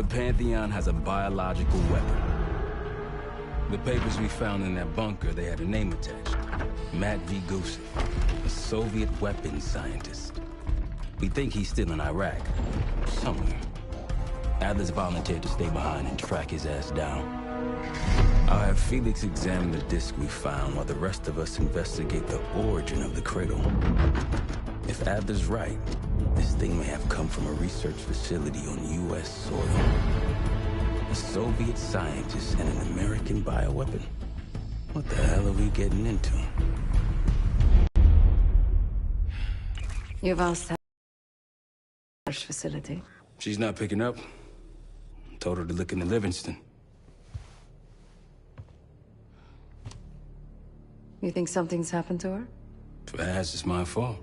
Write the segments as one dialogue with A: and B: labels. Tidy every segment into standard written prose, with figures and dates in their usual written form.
A: Pantheon has a biological weapon. The papers we found in that bunker, they had a name attached. Matt V. Gusev, a Soviet weapons scientist. We think he's still in Iraq, somewhere. Atlas volunteered to stay behind and track his ass down. I'll have Felix examine the disc we found while the rest of us investigate the origin of the cradle. If Adler's right, this thing may have come from a research facility on U.S. soil. A Soviet scientist and an American bioweapon. What the hell are we getting into?
B: You've asked her facility.
A: She's not picking up. Told her to look into Livingston.
B: You think something's happened to her?
A: If it has, it's my fault.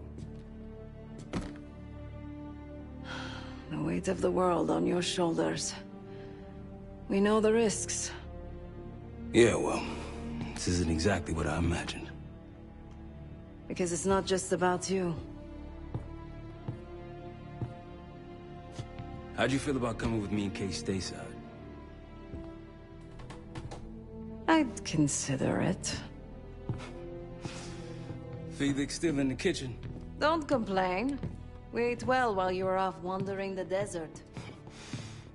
B: The weight of the world on your shoulders. We know the risks.
A: Yeah, well, this isn't exactly what I imagined.
B: Because it's not just about you.
A: How'd you feel about coming with me in case stateside?
B: I'd consider it.
A: Felix still in the kitchen?
B: Don't complain. We ate well while you were off wandering the desert.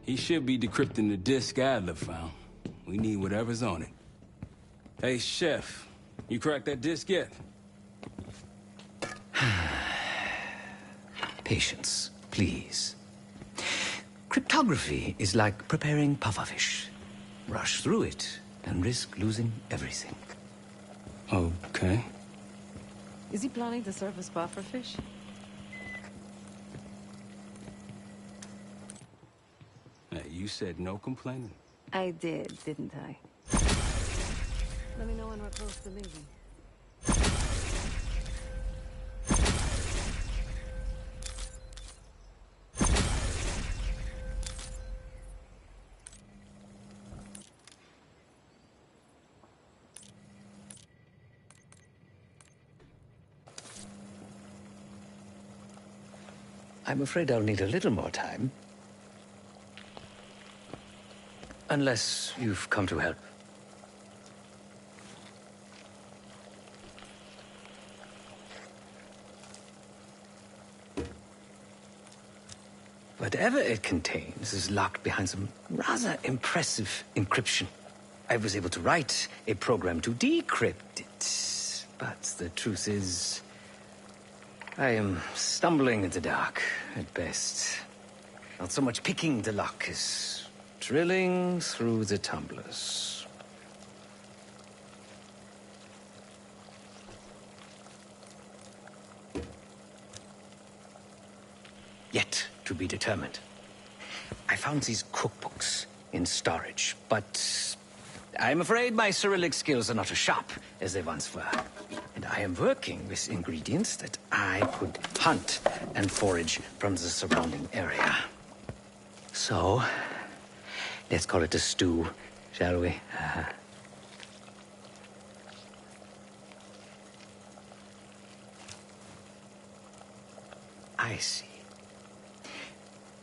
A: He should be decrypting the disc Adler found. We need whatever's on it. Hey, Chef, you cracked that disc yet?
C: Patience, please. Cryptography is like preparing pufferfish. Rush through it and risk losing everything.
A: Okay.
B: Is he planning to serve us pufferfish?
A: Hey, you said no complaining.
B: I did, didn't I? Let me know when we're close to leaving.
C: I'm afraid I'll need a little more time. Unless you've come to help. Whatever it contains is locked behind some rather impressive encryption. I was able to write a program to decrypt it, but the truth is, I am stumbling in the dark, at best. Not so much picking the lock as drilling through the tumblers. Yet to be determined. I found these cookbooks in storage, but I'm afraid my Cyrillic skills are not as sharp as they once were. And I am working with ingredients that I could hunt and forage from the surrounding area. So, let's call it a stew, shall we? I see.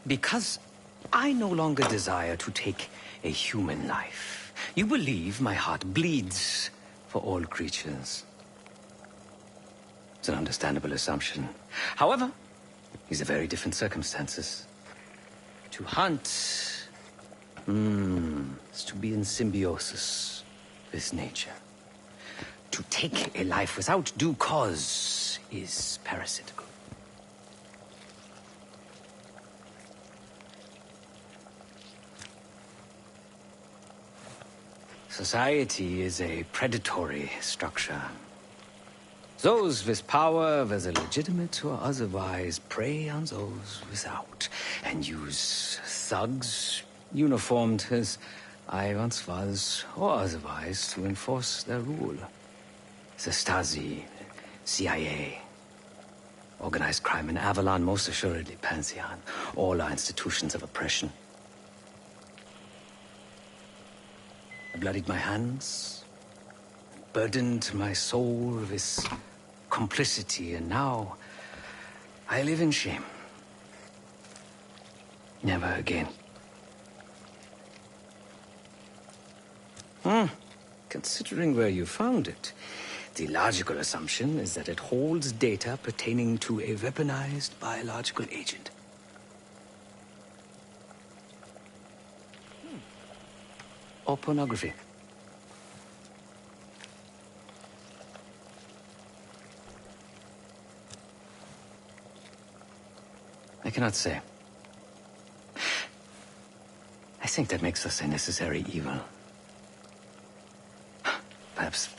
C: Because I no longer desire to take a human life, you believe my heart bleeds for all creatures. It's an understandable assumption. However, these are very different circumstances. To hunt is to be in symbiosis with nature. To take a life without due cause is parasitical. Society is a predatory structure. Those with power, whether legitimate or otherwise, prey on those without, and use thugs, uniformed as I once was, or otherwise, to enforce their rule. The Stasi, CIA, organized crime in Avalon, most assuredly Pantheon, all are institutions of oppression. I bloodied my hands, burdened my soul with complicity, and now I live in shame. Never again. Considering where you found it, the logical assumption is that it holds data pertaining to a weaponized biological agent. Or pornography. I cannot say. I think that makes us a necessary evil. Perhaps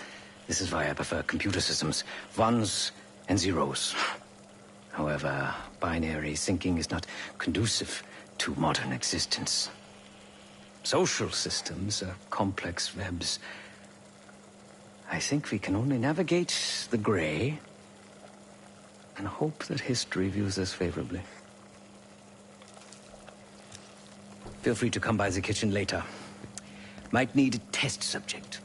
C: this is why I prefer computer systems. Ones and zeros. However, binary thinking is not conducive to modern existence. Social systems are complex webs. I think we can only navigate the gray and hope that history views us favorably. Feel free to come by the kitchen later. Might need a test subject.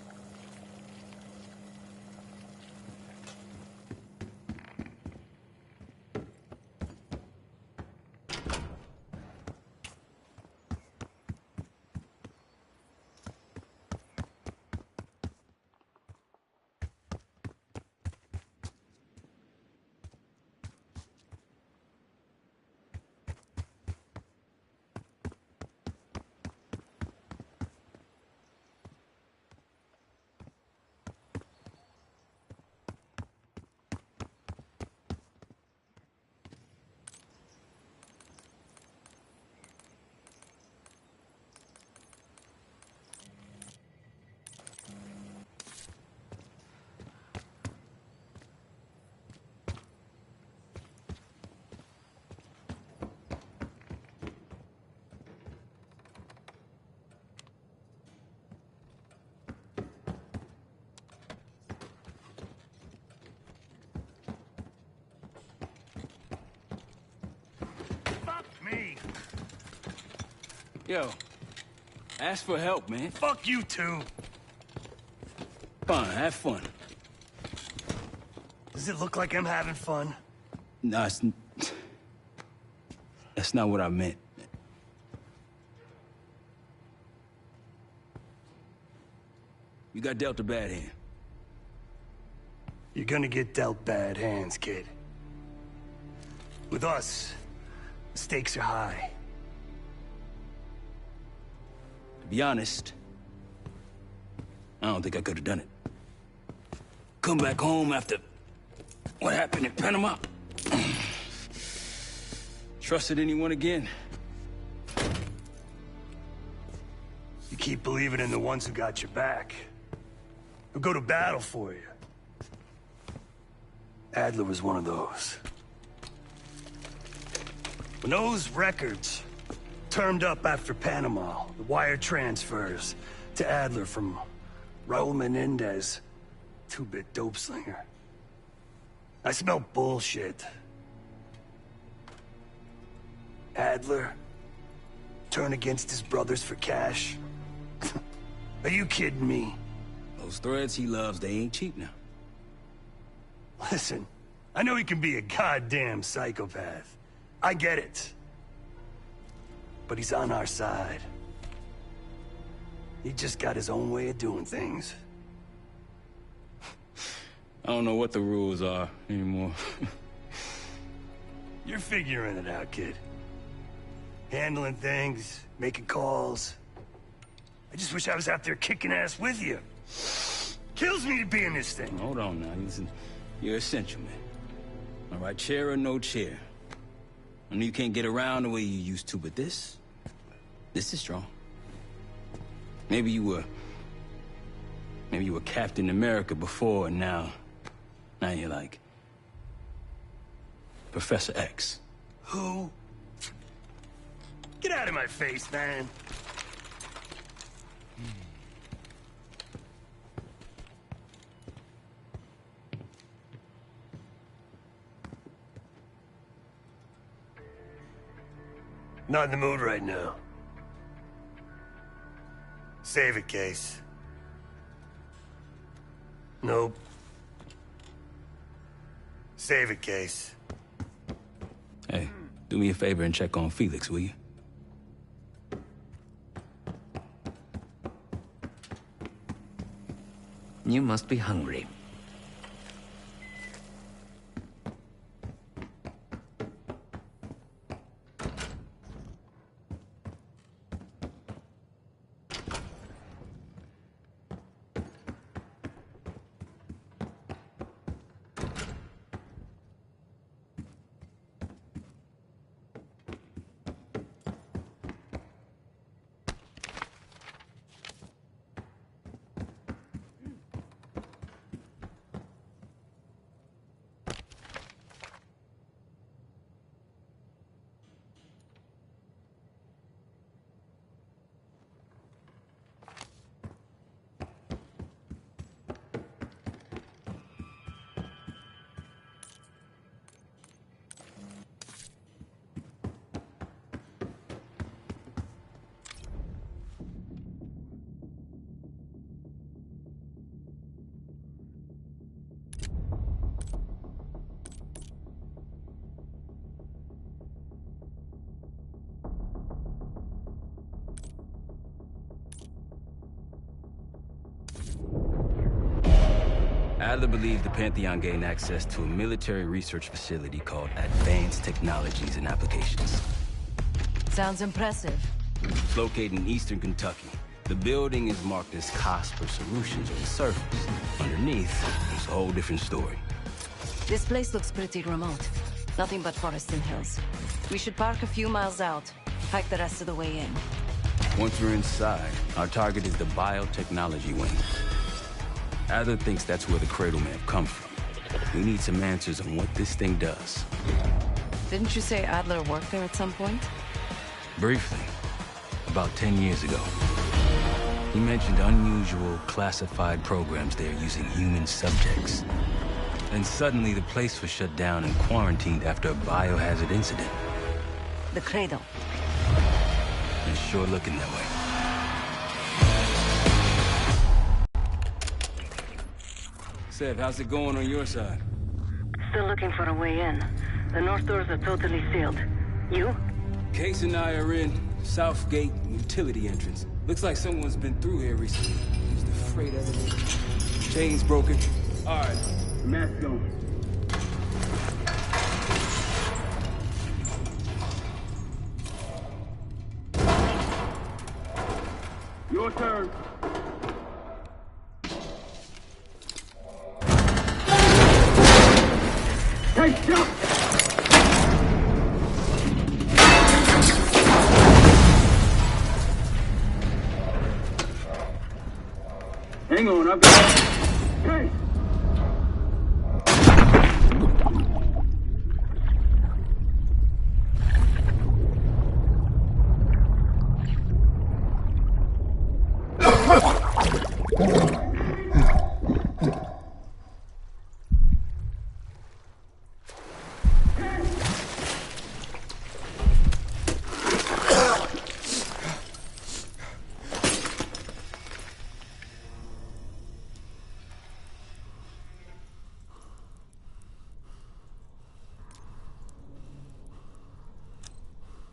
A: Yo, ask for help, man.
D: Fuck you too.
A: Fine, have fun.
D: Does it look like I'm having fun?
A: No, that's not what I meant. You got dealt a bad hand.
D: You're gonna get dealt bad hands, kid. With us, the stakes are high.
A: To be honest, I don't think I could have done it. Come back home after what happened in Panama. Trusted anyone again?
D: You keep believing in the ones who got your back. Who go to battle for you. Adler was one of those. When those records turned up after Panama, the wire transfers to Adler from Raul Menendez, two-bit dope slinger. I smelled bullshit. Adler turn against his brothers for cash? Are you kidding me?
A: Those threads he loves, they ain't cheap now.
D: Listen, I know he can be a goddamn psychopath. I get it. But he's on our side. He just got his own way of doing things.
A: I don't know what the rules are anymore.
D: You're figuring it out, kid. Handling things, making calls. I just wish I was out there kicking ass with you. Kills me to be in this thing.
A: Hold on now, listen. You're essential, man. All right, chair or no chair. I know you can't get around the way you used to, but this is strong. Maybe you were Captain America before, and now you're like Professor X.
D: Who? Get out of my face, man. Not in the mood right now. Save it, Case. Nope. Save it, Case.
A: Hey, do me a favor and check on Felix, will you?
C: You must be hungry.
A: Adler believed the Pantheon gained access to a military research facility called Advanced Technologies and Applications.
B: Sounds impressive.
A: It's located in eastern Kentucky. The building is marked as Cosper Solutions on the surface. Underneath, there's a whole different story.
B: This place looks pretty remote. Nothing but forest and hills. We should park a few miles out, hike the rest of the way in.
A: Once we're inside, our target is the biotechnology wing. Adler thinks that's where the Cradle may have come from. We need some answers on what this thing does.
B: Didn't you say Adler worked there at some point?
A: Briefly, about 10 years ago. He mentioned unusual, classified programs there using human subjects. Then suddenly the place was shut down and quarantined after a biohazard incident.
B: The Cradle.
A: It's sure looking that way. Sev, how's it going on your side?
B: Still looking for a way in. The north doors are totally sealed. You?
A: Case and I are in Southgate utility entrance. Looks like someone's been through here recently. Used the freight elevator. Chains broken. All right, mask on. Your turn. Hey, jump! Hang on, I've got it. Hey!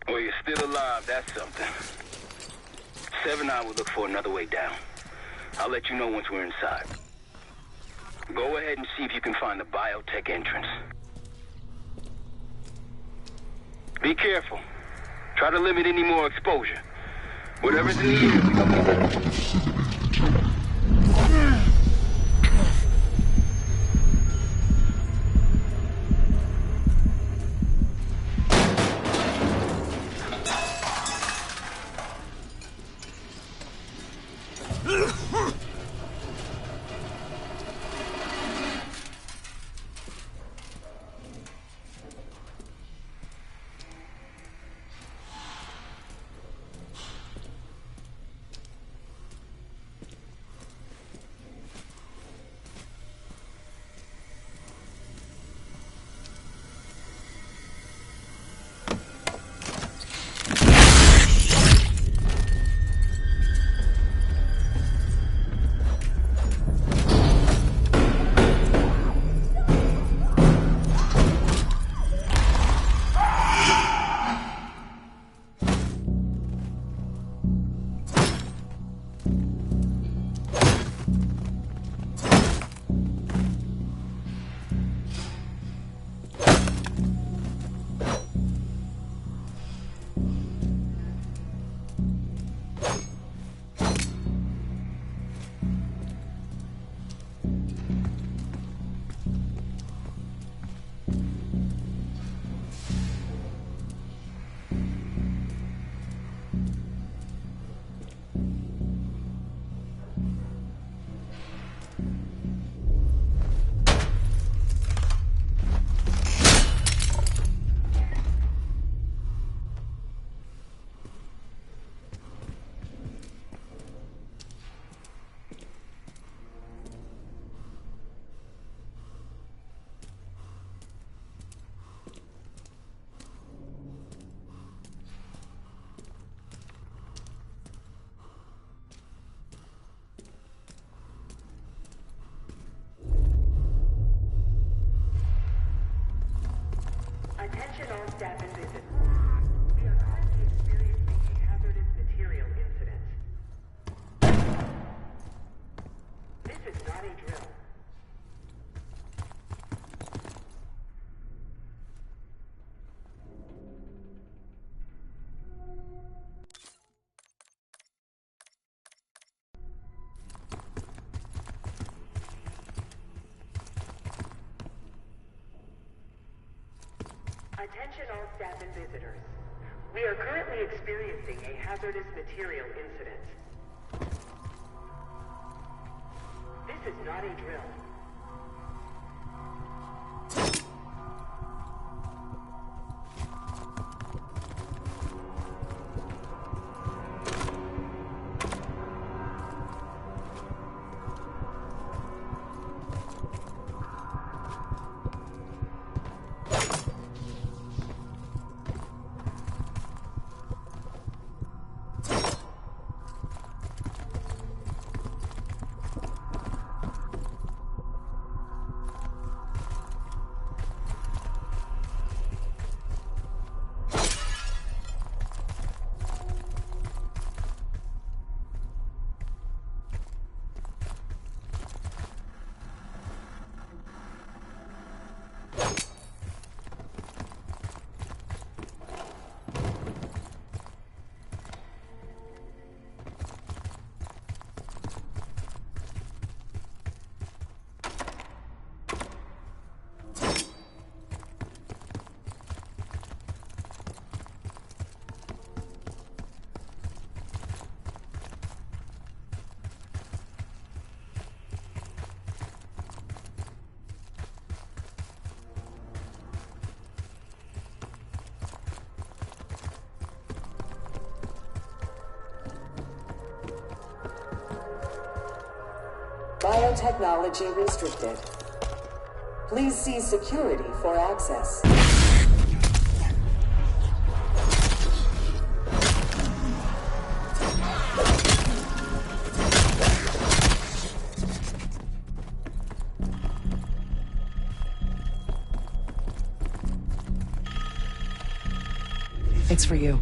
E: Well, you're still alive, that's something. Sev and I will look for another way down. I'll let you know once we're inside. Go ahead and see if you can find the biotech entrance. Be careful. Try to limit any more exposure. Whatever's in the air.
F: staff and visit. We are currently experiencing a hazardous material incident. This is not a drill. Attention all staff and visitors. We are currently experiencing a hazardous material incident. This is not a drill. Biotechnology restricted. Please see security for access.
G: It's for you.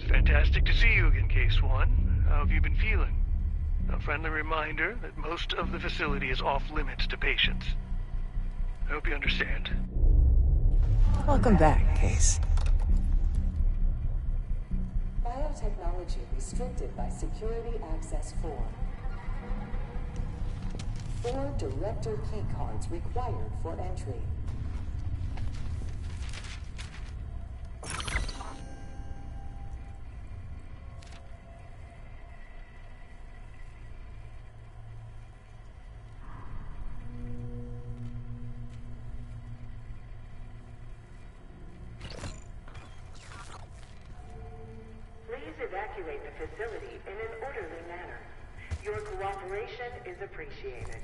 H: Fantastic to see you again, Case One. How have you been feeling? A friendly reminder that most of the facility is off limits to patients. I hope you understand.
G: Welcome back, Case.
F: Biotechnology restricted by Security Access 4. 4 Director keycards required for entry. Evacuate the facility in an orderly manner. Your cooperation is appreciated.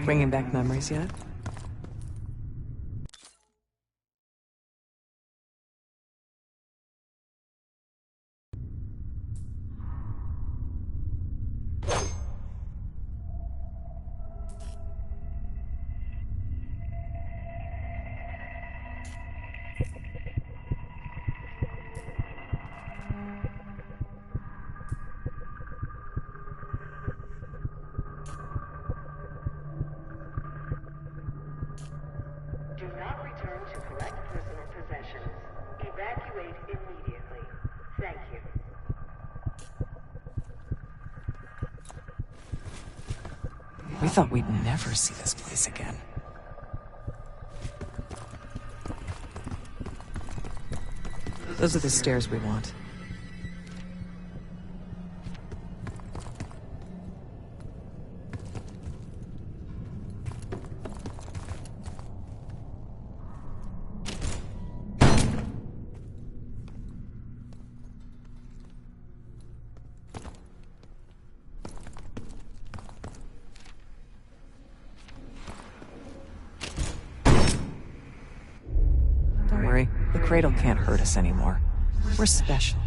G: Bringing back memories yet?
F: Do not return to collect personal possessions. Evacuate immediately. Thank you.
G: We thought we'd never see this place again. Those are the stairs we want. Don't worry, the Cradle can't hurt us anymore. We're special.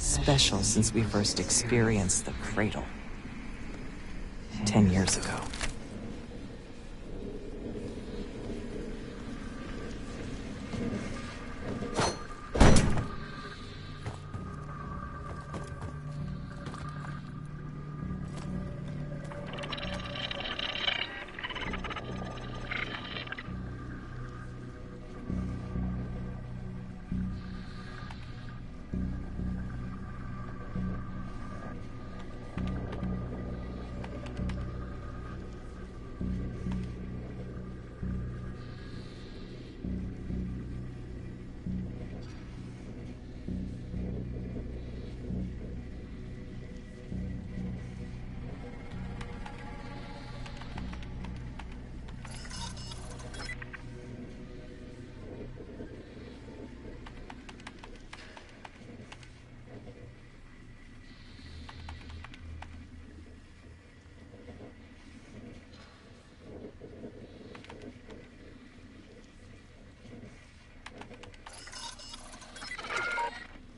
G: special since we first experienced the Cradle. 10 years ago.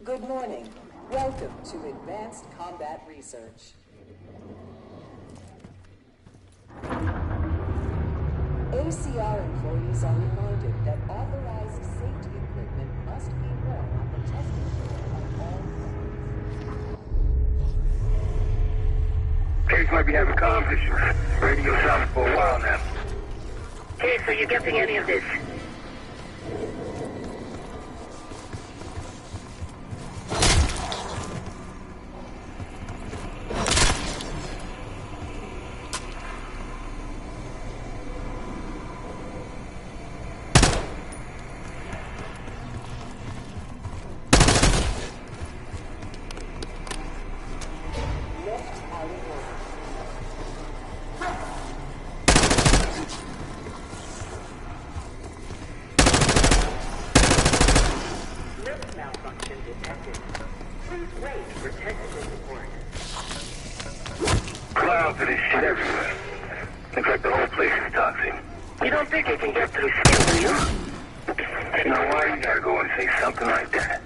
I: Good morning. Welcome to Advanced Combat Research. ACR employees are reminded that authorized safety equipment must be worn on the testing floor of all
E: Case might be having comm issues. Radio silent for a while now.
F: Case, are you getting any of this?
E: Clouds of this shit everywhere. Looks like the whole place is toxic. You don't think it can get through skin, do you? You know why you gotta go and say something like that?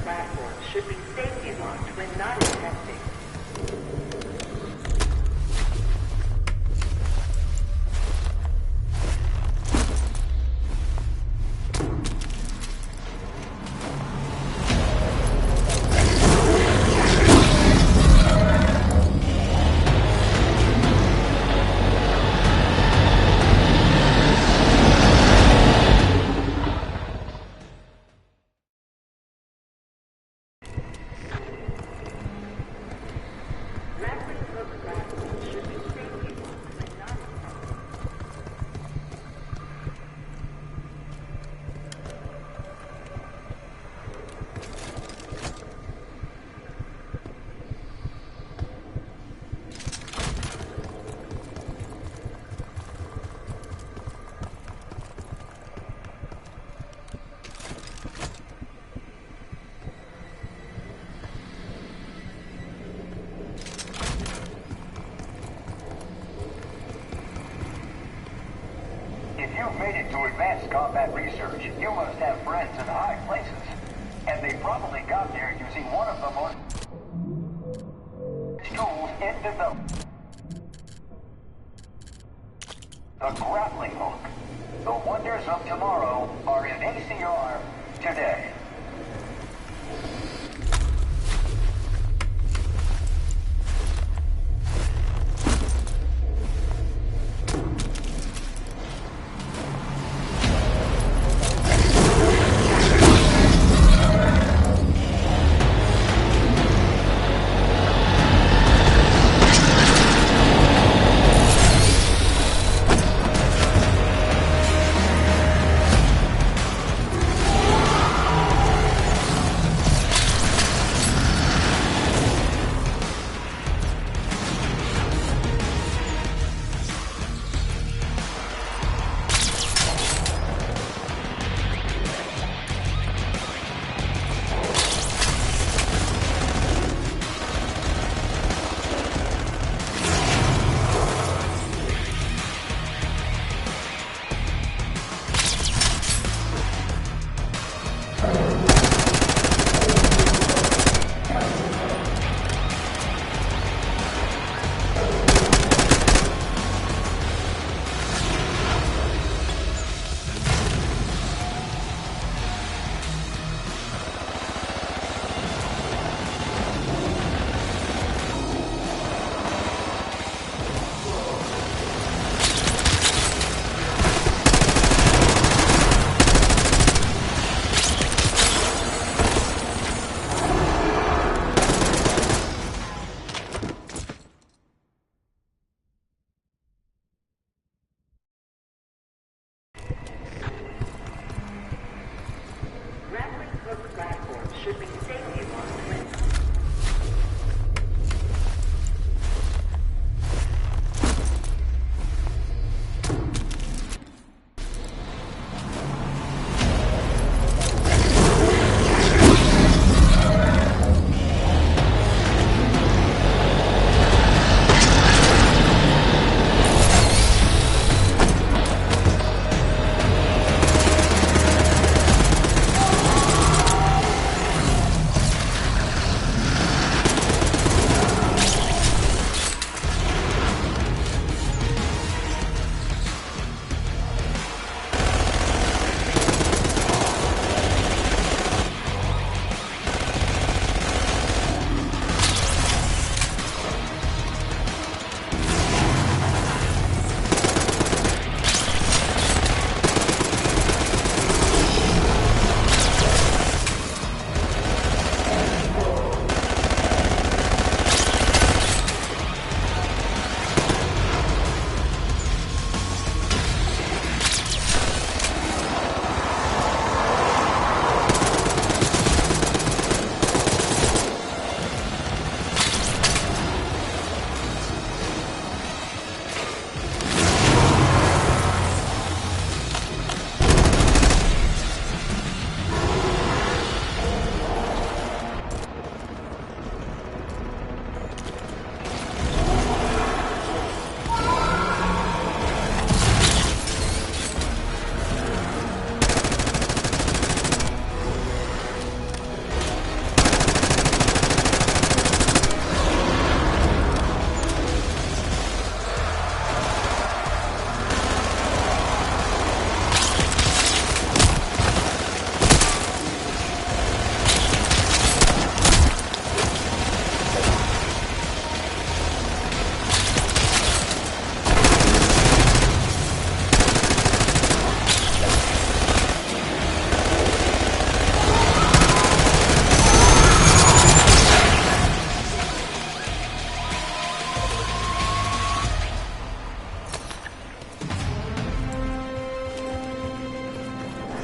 F: Platform should be safety locked when not in testing.
J: If you've made it to Advanced Combat Research, you must have friends in high places. And they probably got there using one of the most tools in development. The grappling hook. The wonders of tomorrow are in ACR today.
F: should be safely amongst limits.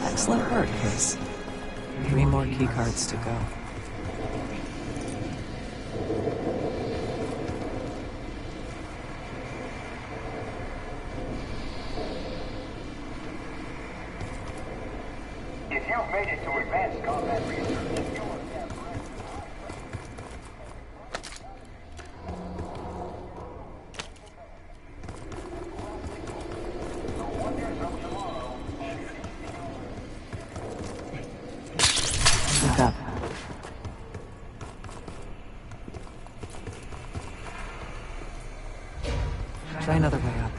G: Excellent work, Chris. 3 more keycards to go.
J: If you've made it to advanced combat research, you must have friends. The wonders of tomorrow.
G: Look up. Try another way up.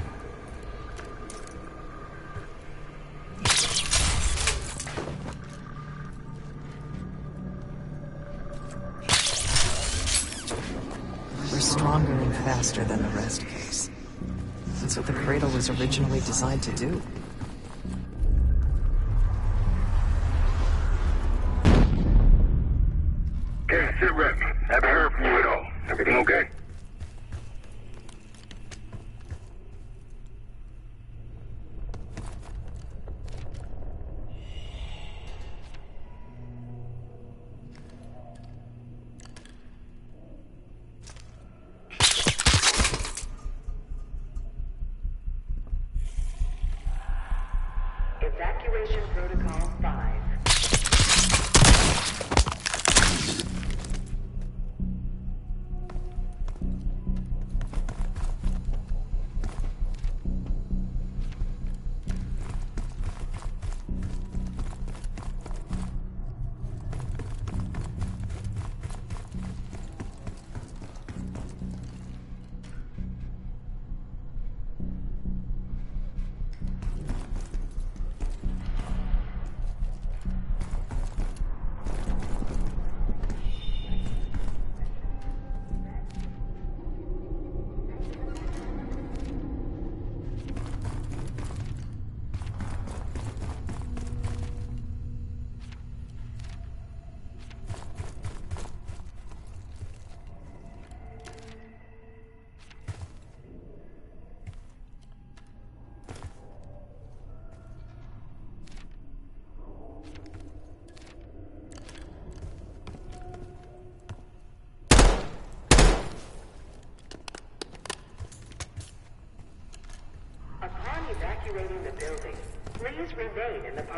G: We're stronger and faster than the rest, Case. That's what the Cradle was originally designed to do.
E: Okay, sit rep. Haven't heard from you at all. Everything okay?
F: Evacuation Protocol 5.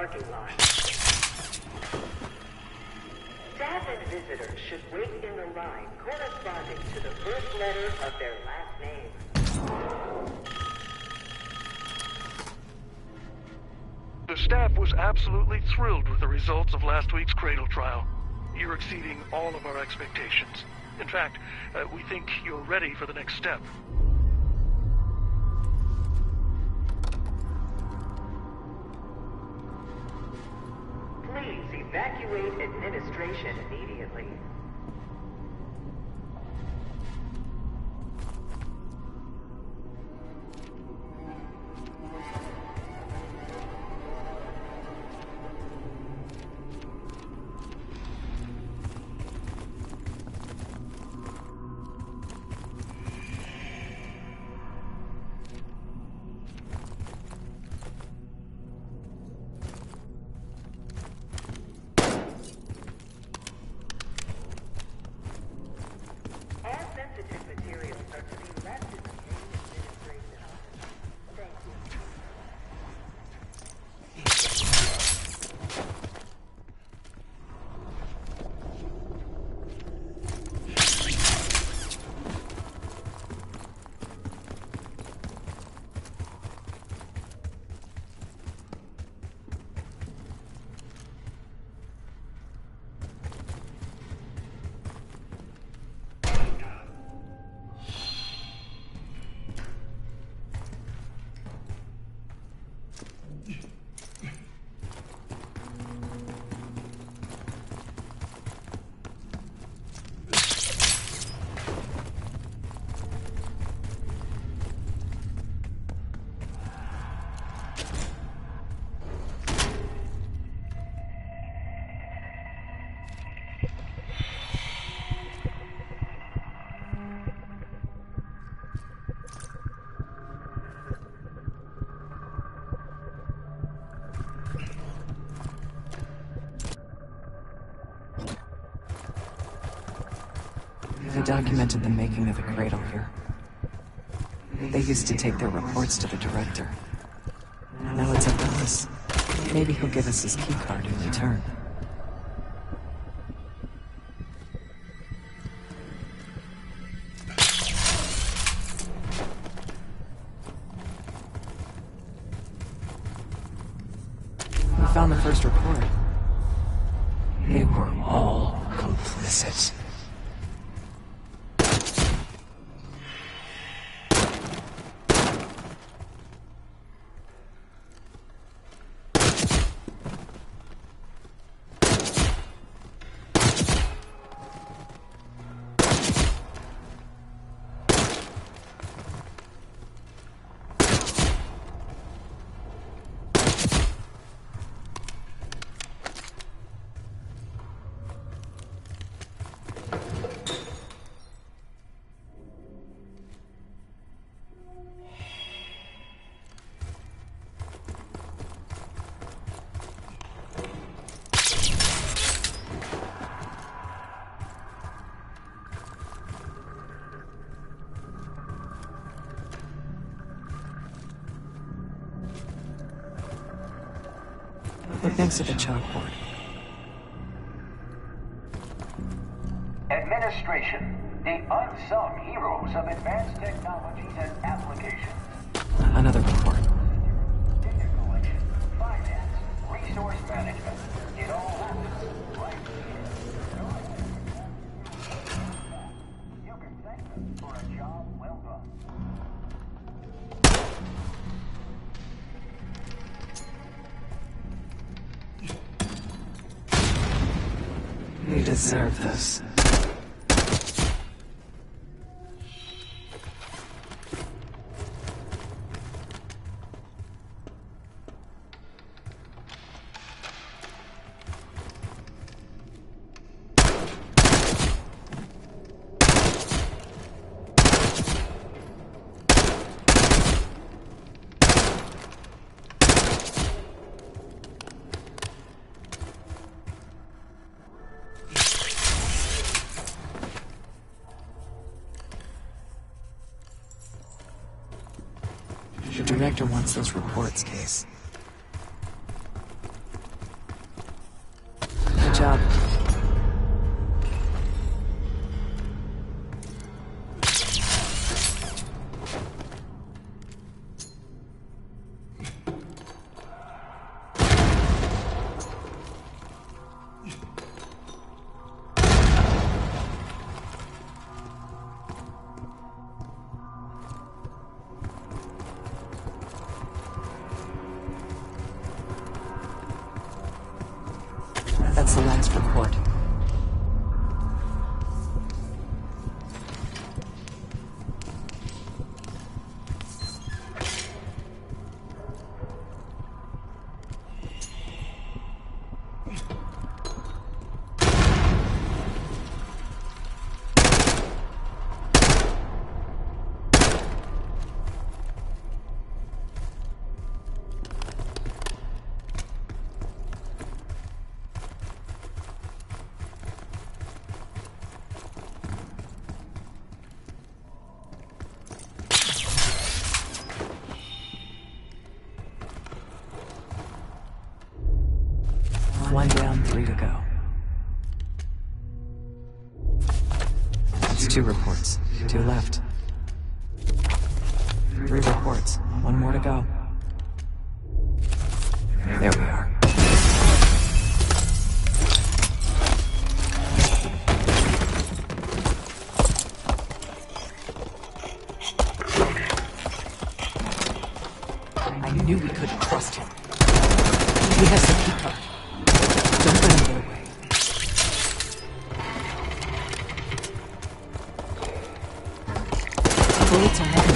F: parking lot. Staff and visitors should wait in the line corresponding to the first letter of their last name.
H: The staff was absolutely thrilled with the results of last week's Cradle trial. You're exceeding all of our expectations. In fact, we think you're ready for the next step.
F: Please evacuate administration immediately.
G: They documented the making of the Cradle here. They used to take their reports to the director. Now it's up to us. Maybe he'll give us his keycard in return. We found the first report. They were all complicit. Look next to the chalkboard.
J: Administration, the unsung heroes of advanced technologies and applications.
G: Another report.
J: Data collection, finance, resource management. It all happens right here. You can thank them for a job well done.
G: We deserve this. The director wants those reports, Case. job. That's the last report. One down, 3 to go. That's 2 reports. 2 left. 3 reports. 1 more to go. There we are. I knew we couldn't trust him. He has the key card. Don't let him get away. Bullets are heavy.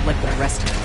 G: Like the rest of them.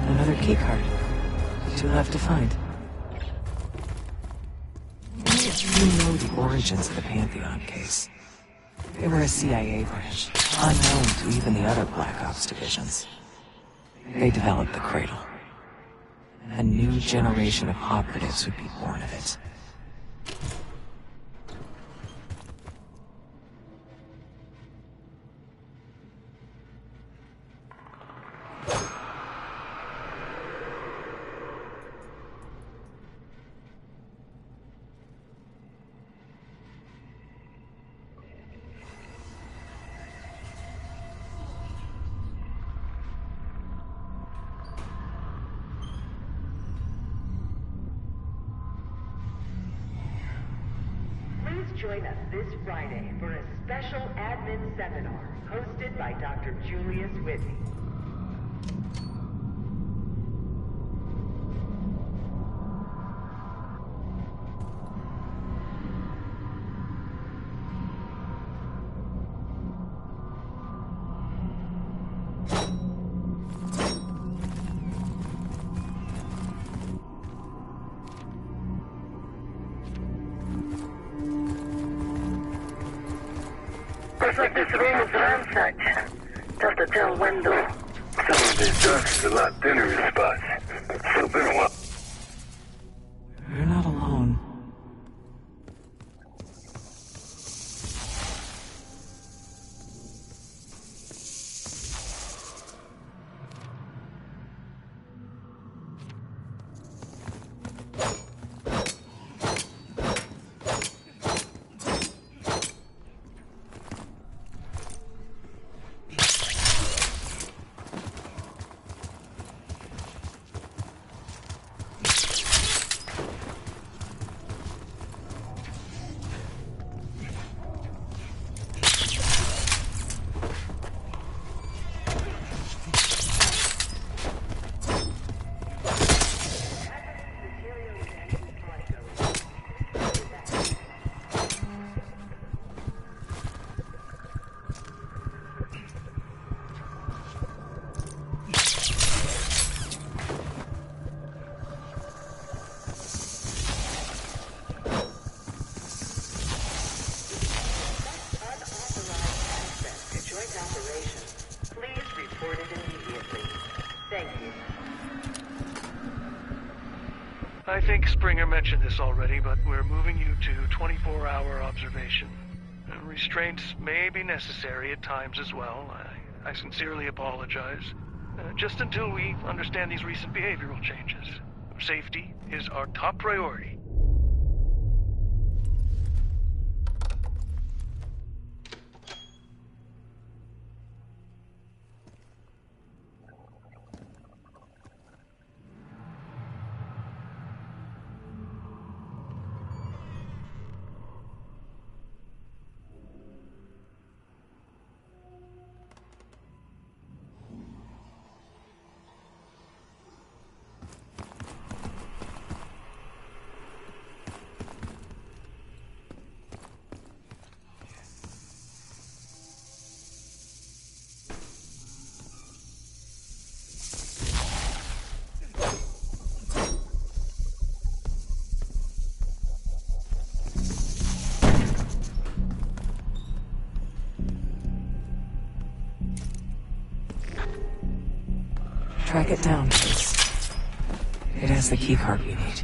G: Another keycard. 2 left to find. You know the origins of the Pantheon case. They were a CIA branch, unknown to even the other Black Ops divisions. They developed the Cradle. A new generation of operatives would be born of it.
F: Join us this Friday for a special admin seminar hosted by Dr. Julius Whitney. Looks like this room is ransacked. Tough to tell when though.
E: Some of this dust is a lot thinner in spots. So been a while.
G: You're not alone.
H: I think Springer mentioned this already, but we're moving you to 24-hour observation. Restraints may be necessary at times as well. I sincerely apologize. Just until we understand these recent behavioral changes. Safety is our top priority.
G: Track it down, please. It has the keycard we need.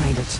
G: find it.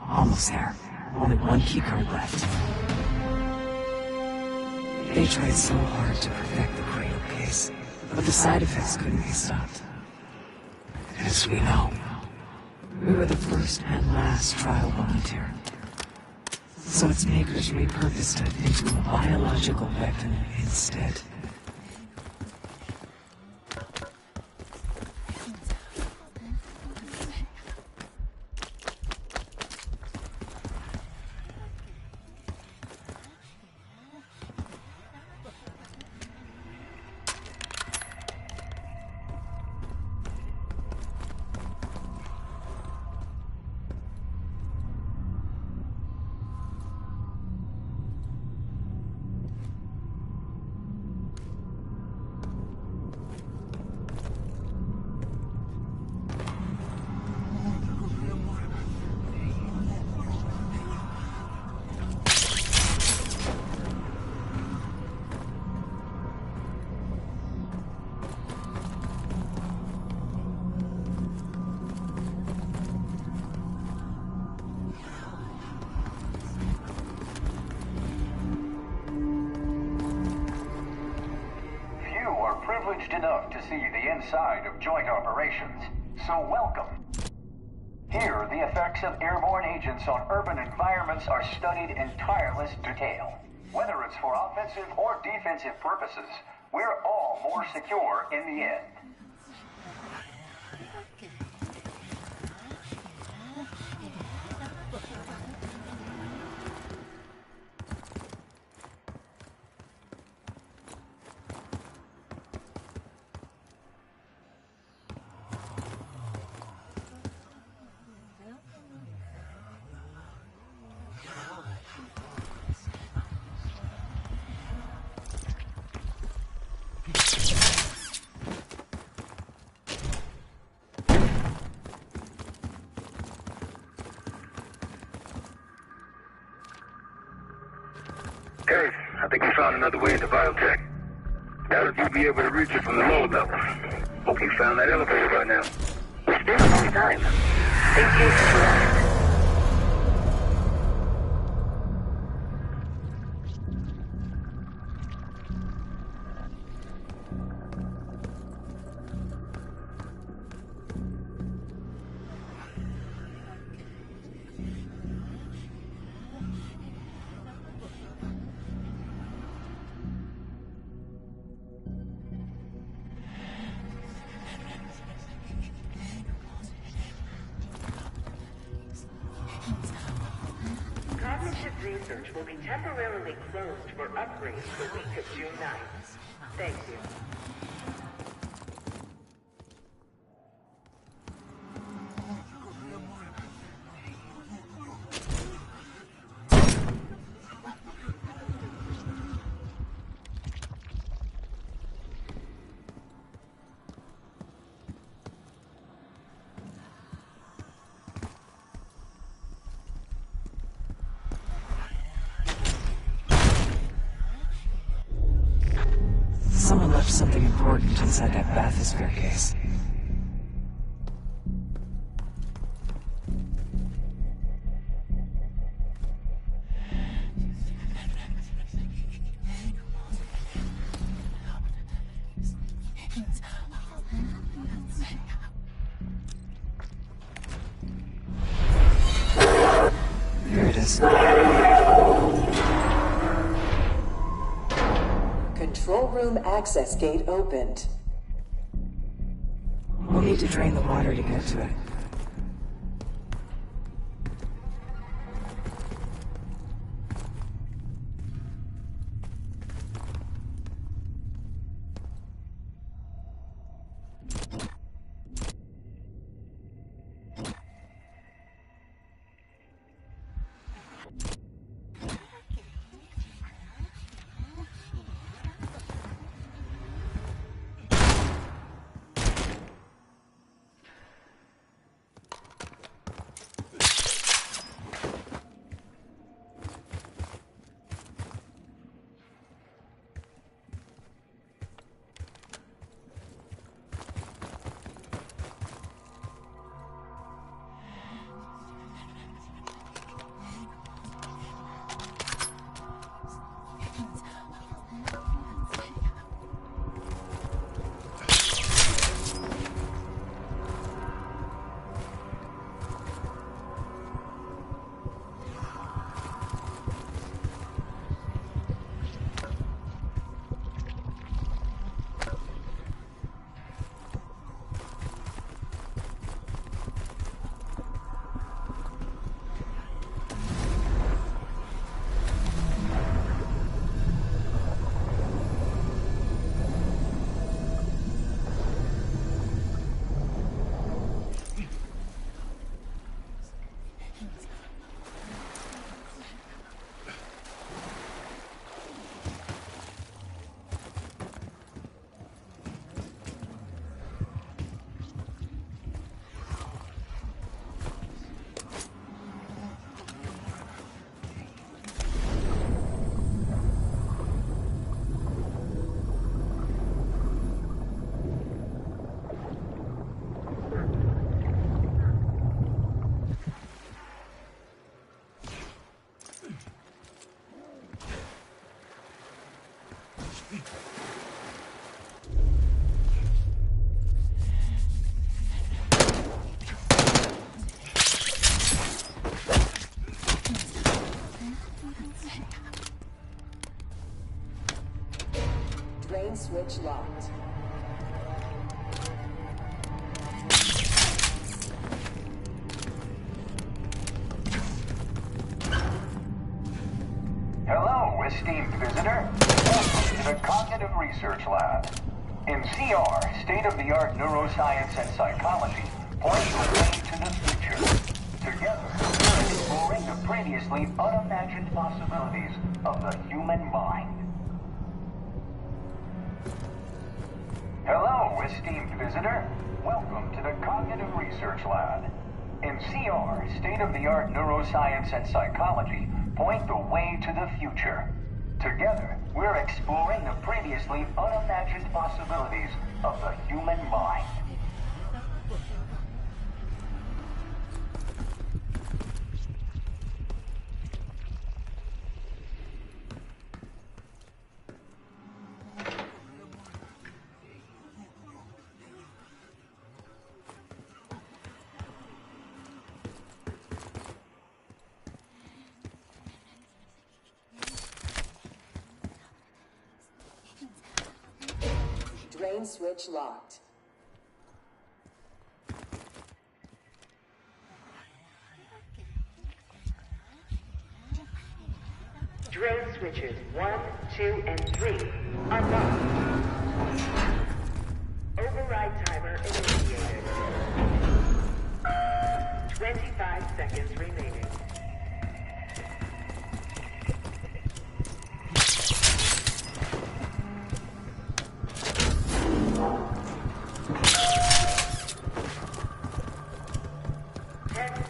G: Almost there. Only one keycard left. They tried so hard to perfect the Cradle case, but the side effects couldn't be stopped. As we know, we were the first and last trial volunteer. So its makers repurposed it into a biological weapon instead.
J: Enough to see the inside of joint operations, so welcome. Here, the effects of airborne agents on urban environments are studied in tireless detail. Whether it's for offensive or defensive purposes, we're all more secure in the end.
E: Hey, I think we found another way into biotech. Doubt you'll be able to reach it from the lower level. Hope you found that elevator by now.
F: It's been a long time. Think cases for us. Research will be temporarily closed for upgrades the week of June 9th. Thank you.
G: something important inside that bathysphere case. Here it is.
I: Control room access gate opened.
G: We'll need to drain the water to get to it.
I: Drain switch locked.
J: Hello, esteemed visitor. Welcome to the Cognitive Research Lab. In CR, state-of-the-art neuroscience and psychology point the way to the future. Together, we're exploring the previously unimagined possibilities of the human mind. Hello, esteemed visitor. Welcome to the Cognitive Research Lab. In CR, state-of-the-art neuroscience and psychology point the way to the future. Together, we're exploring the previously unimagined possibilities of the human mind.
I: Drain switch locked.
F: Drain switches 1, 2, and 3 unlocked. Override timer initiated. 25 seconds remaining.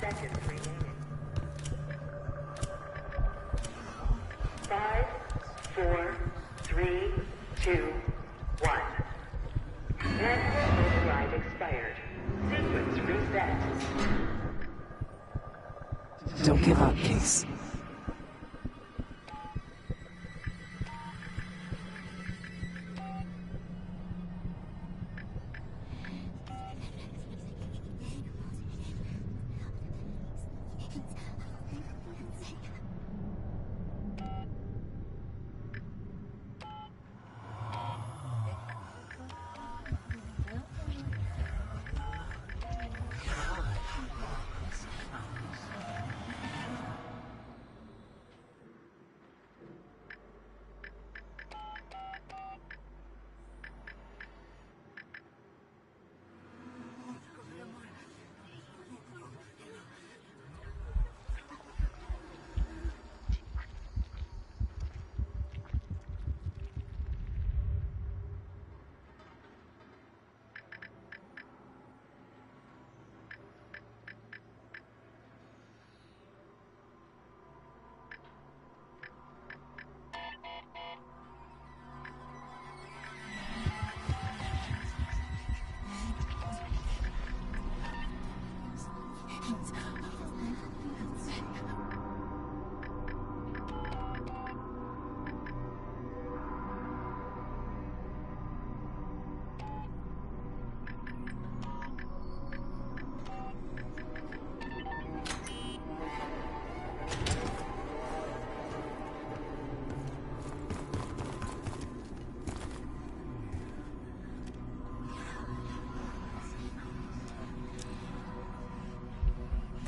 F: Seconds remaining. 5, 4, 3, 2, 1.
G: Don't give up, Case.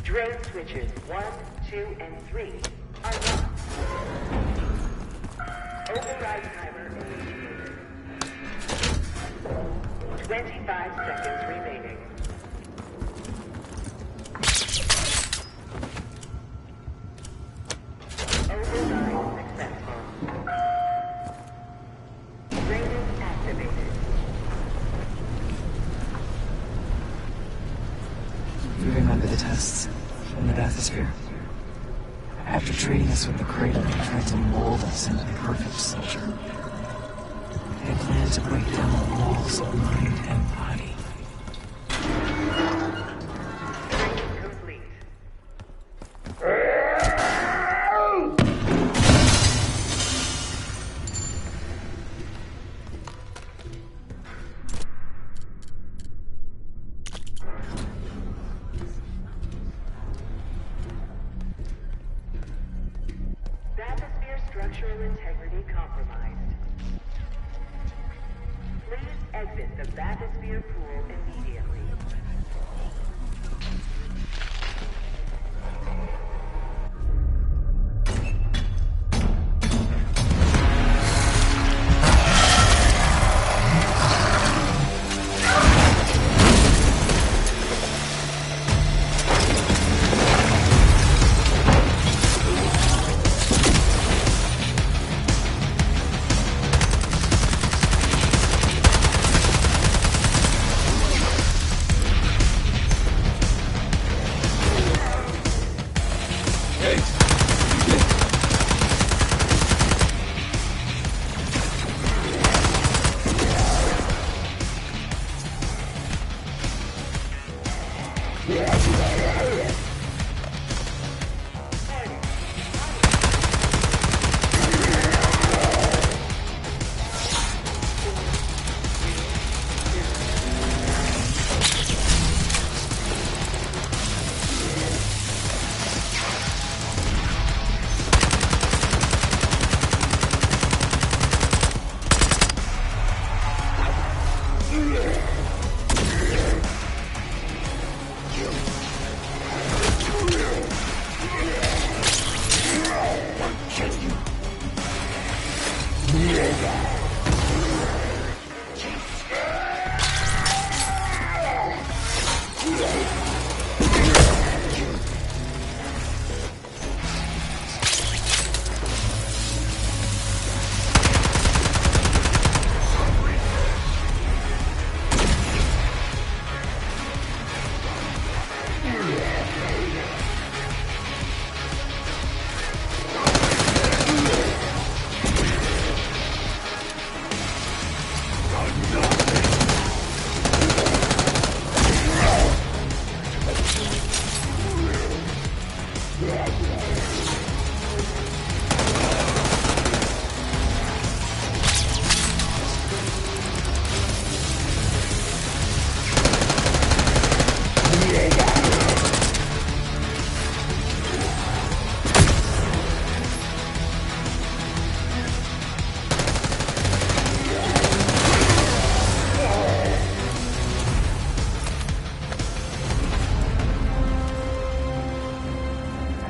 F: Drone switches 1, 2, and 3 are locked. Override timer initiated. 25 seconds remaining. Override successful. Raiden activated.
G: You remember the tests in the bathysphere? After treating us with the cradle, they tried to mold us into the perfect soldier. They planned to break down the walls of mind and body.
F: Training complete. Bathysphere structural integrity compromised. Please exit the bathysphere pool immediately.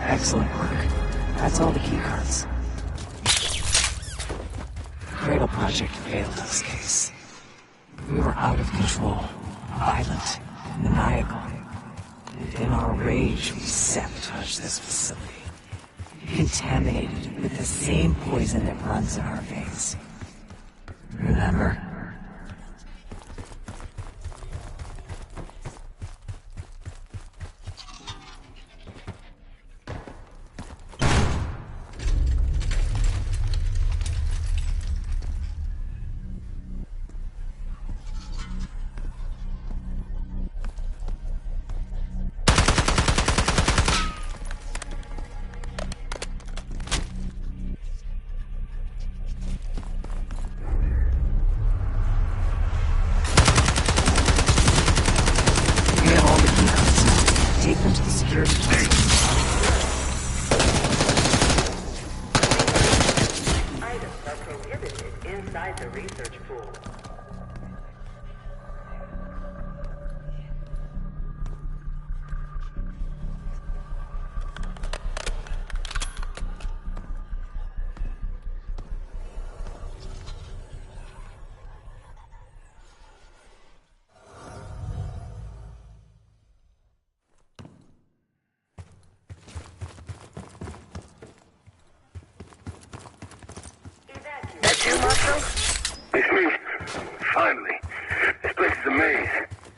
G: Excellent work. That's all the keycards. The Cradle Project failed in this case. We were out of control, violent, maniacal. In our rage, we sabotaged this facility. Contaminated it with the same poison that runs in our veins. Remember? Take them to the security base.
F: Items are prohibited inside the research pool.
E: That you, Marshal? It's me. Finally. This place is a maze.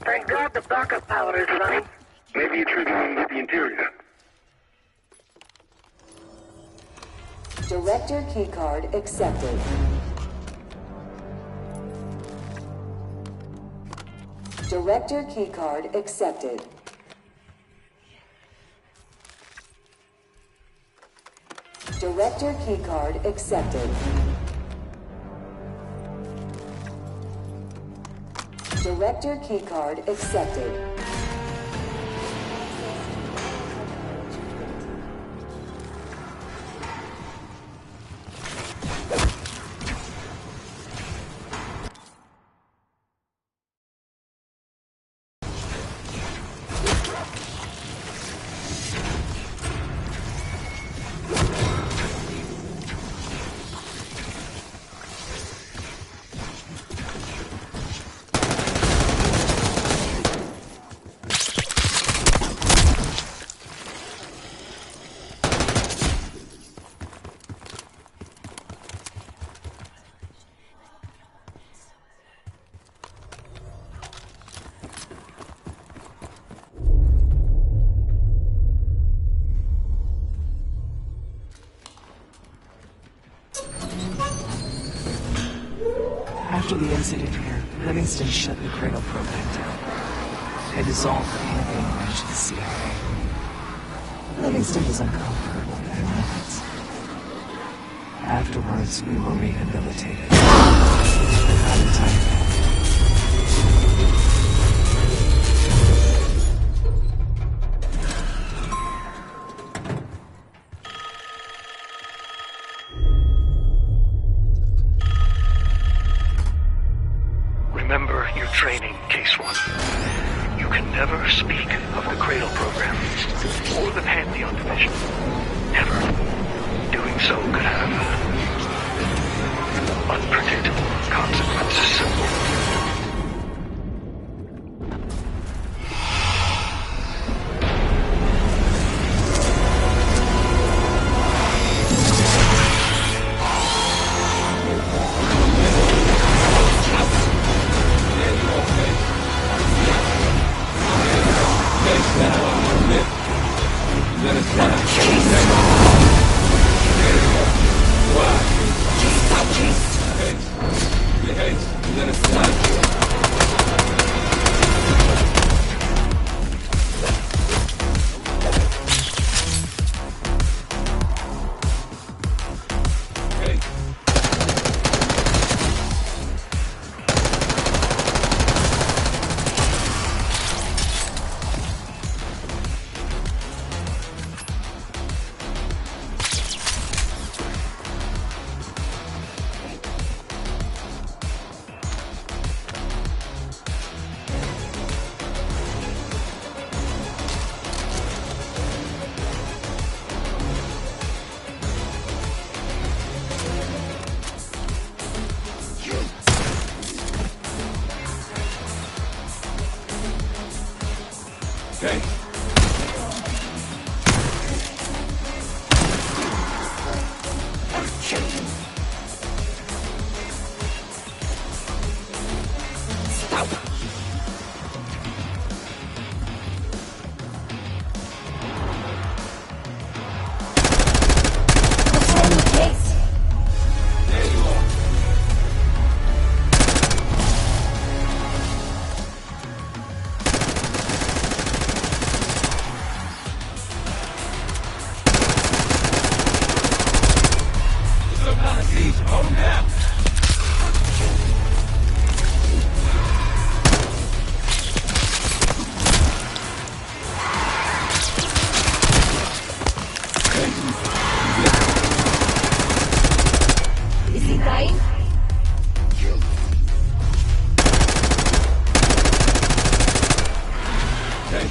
F: Thank God the backup power is running.
E: Maybe you're triggering with the interior.
I: Director keycard accepted. Director keycard accepted. Director keycard accepted. Director keycard accepted.
G: After the incident here, Livingston shut the Cradle program down. They dissolved the campaign branch of the CIA. Livingston was uncomfortable for minutes. Afterwards, we were rehabilitated. Not entirely.
H: Remember your training, Case 1. You can never speak of the Cradle program or the Pantheon division. Never. Doing so could have unpredictable consequences.
A: Let us Case, hold now!
I: Is he dying?
A: Okay.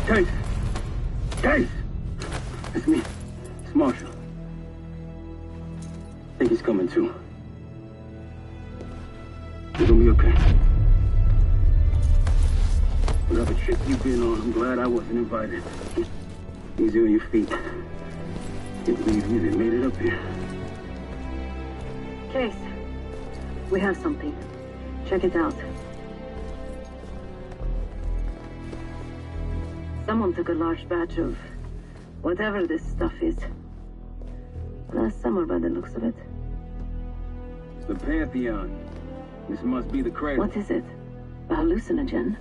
A: Case.
D: Case! It's me. It's Marshall. I think he's coming too. You're gonna be okay. Whatever trip you've been on, I'm glad I wasn't invited. Easy on your feet. Can't believe you even made it up here.
K: Case, we have something. Check it out. Someone took a large batch of whatever this stuff is. Last summer, by the looks of it.
D: The Pantheon. This must be the cradle.
K: What is it? A hallucinogen?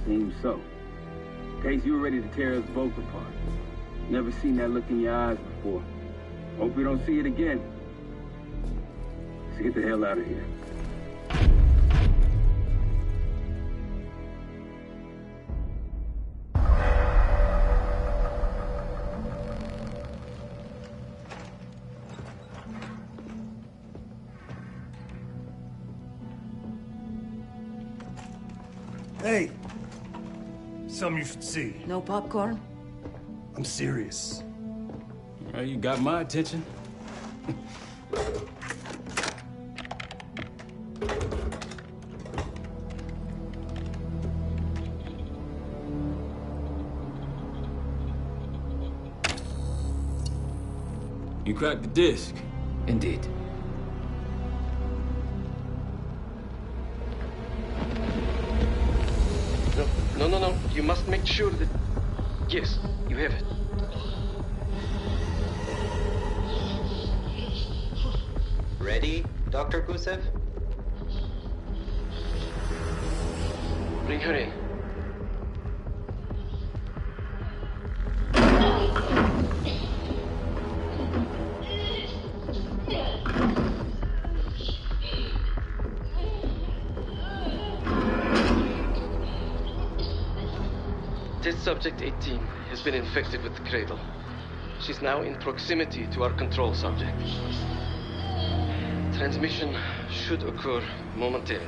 D: Seems so. Case, you were ready to tear us both apart. Never seen that look in your eyes before. Hope we don't see it again. Let's get the hell out of here. Hey! Something you should see.
B: No popcorn?
D: I'm serious.
A: Well, you got my attention. You cracked the disc.
C: Indeed.
L: No. You must make sure that... Yes, you have it.
M: Ready, Dr. Gusev?
L: Bring her in. Test subject 18 has been infected with the cradle. She's now in proximity to our control subject. Transmission should occur momentarily.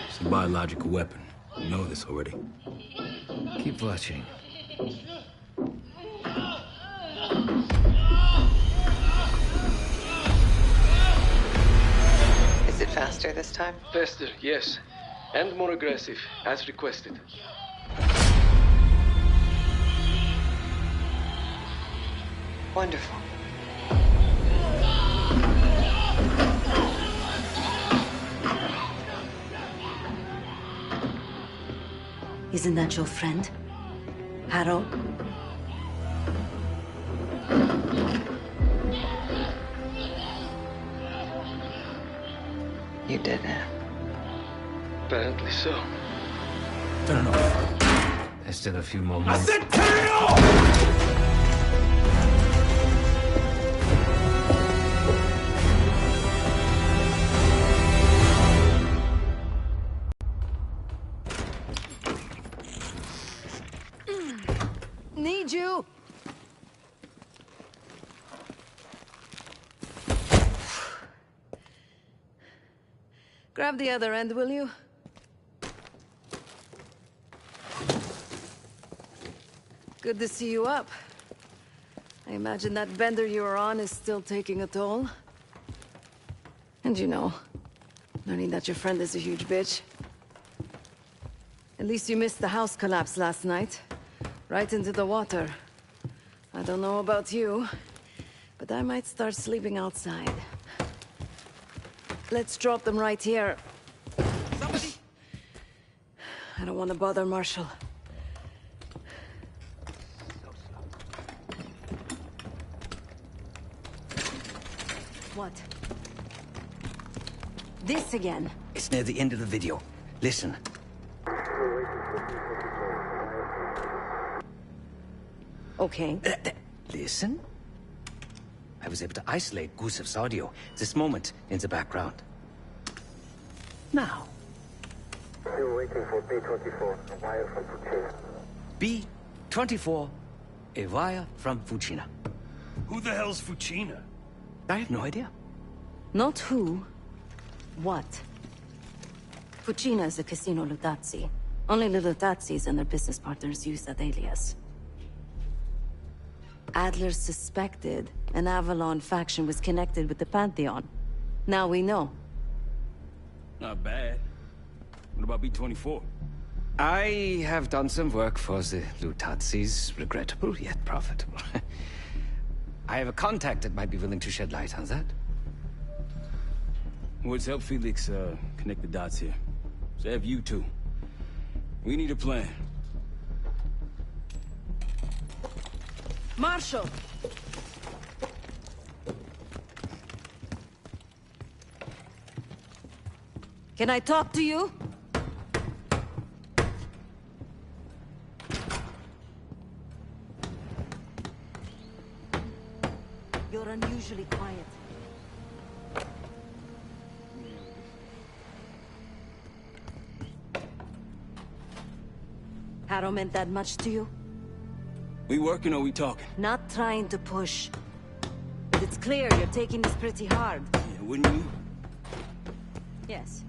A: It's a biological weapon. You know this already.
C: Keep watching.
G: Is it faster this time?
L: Faster, yes. And more aggressive, as requested.
G: Wonderful.
B: Isn't that your friend? Harrow?
C: You did it.
L: Apparently so.
A: Turn it off.
C: There's still a few more months.
A: I said turn it off!
B: Need you! Grab the other end, will you? Good to see you up. I imagine that bender you were on is still taking a toll. And you know, learning that your friend is a huge bitch. At least you missed the house collapse last night. Right into the water. I don't know about you, but I might start sleeping outside. Let's drop them right here. Somebody! I don't want to bother Marshall. What? This again?
C: It's near the end of the video. Listen.
B: Okay.
C: Listen? I was able to isolate Gusev's audio. This moment in the background. Now.
N: Still waiting for B-24, a wire from Fucina.
C: B-24, a wire from Fucina.
D: Who the hell's Fucina?
C: I have no idea.
B: Not who. What? Fucina is a casino Lutazzi. Only the Lutazzis and their business partners use that alias. Adler suspected an Avalon faction was connected with the Pantheon. Now we know.
A: Not bad. What about B-24?
C: I have done some work for the Lutazzis. Regrettable, yet profitable. I have a contact that might be willing to shed light on that.
A: Let's help Felix connect the dots here. So have you two. We need a plan.
B: Marshall! Can I talk to you? You're unusually quiet. Harrow meant that much to you?
A: We working or we talking?
B: Not trying to push. But it's clear you're taking this pretty hard.
A: Yeah, wouldn't you?
B: Yes.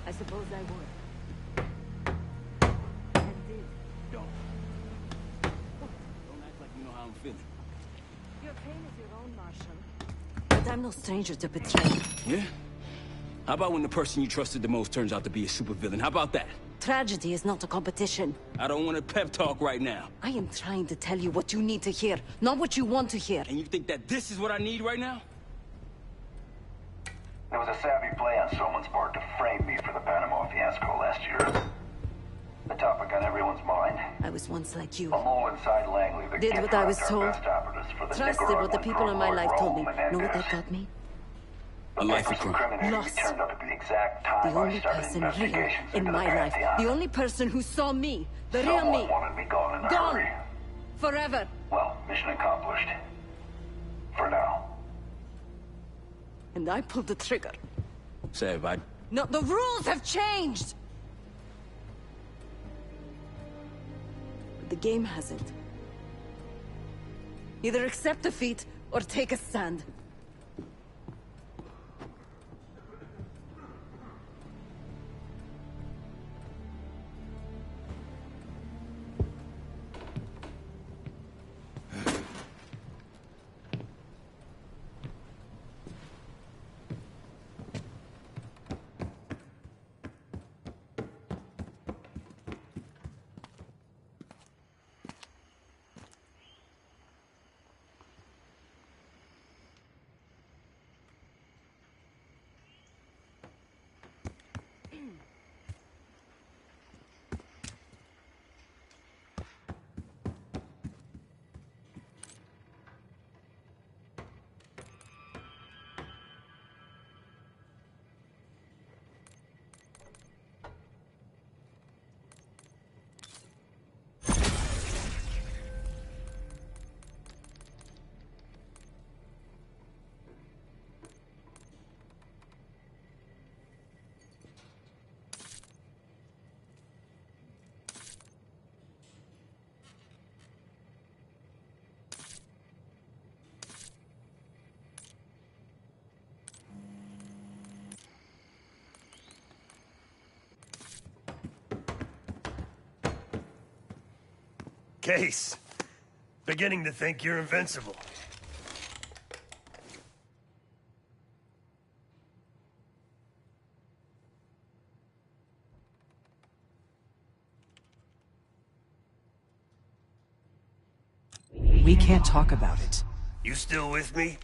B: I suppose I would. And did.
A: Don't act like you know how I'm feeling.
B: Your pain is your own, Marshall. But I'm no stranger to betrayal.
A: Yeah? How about when the person you trusted the most turns out to be a supervillain? How about that?
B: Tragedy is not a competition.
A: I don't want a pep talk right now.
B: I am trying to tell you what you need to hear, not what you want to hear.
A: And you think that this is what I need right now?
J: There was a savvy play on someone's part to frame me for the Panama fiasco last year. The topic on everyone's mind.
B: I was once like you.
J: A mole inside Langley that
B: Did what I was
J: kidnapped our
B: told.
J: best operatives for the
B: Trusted what the people in my life told me. Know what that got me?
A: A life of crime.
B: Lost.
J: Turned out to be the exact
B: The
J: time I
B: only
J: started
B: person real
J: investigations
B: in
J: into
B: my
J: the
B: life.
J: Pantheon.
B: The only person who saw me. The real
J: Someone
B: me.
J: wanted me gone in a
B: Gone.
J: hurry.
B: Forever.
J: Well, mission accomplished. For now.
B: And I pulled the trigger.
A: Sav,
B: No, the rules have changed! But the game hasn't. Either accept defeat, or take a stand.
D: Case. Beginning to think you're invincible.
G: We can't talk about it.
D: You still with me?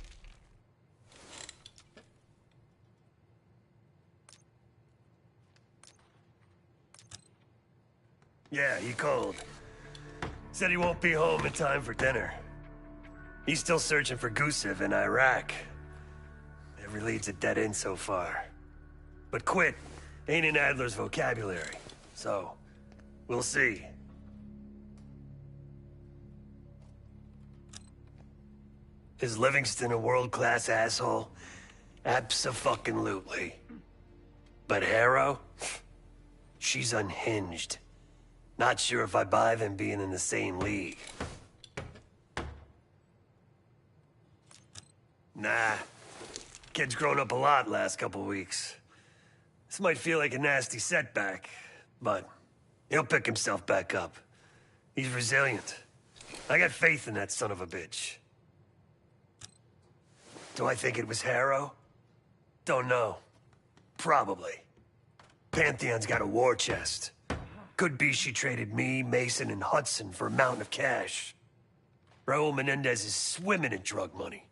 D: Yeah, he called. Said he won't be home in time for dinner. He's still searching for Gusev in Iraq. Every lead's a dead end so far. But quit ain't in Adler's vocabulary, so we'll see. Is Livingston a world-class asshole? Abso-fucking-lutely. But Harrow? She's unhinged. Not sure if I buy them being in the same league. Nah. Kid's grown up a lot last couple weeks. This might feel like a nasty setback, but he'll pick himself back up. He's resilient. I got faith in that son of a bitch. Do I think it was Harrow? Don't know. Probably. Pantheon's got a war chest. Could be she traded me, Mason, and Hudson for a mountain of cash. Raul Menendez is swimming in drug money.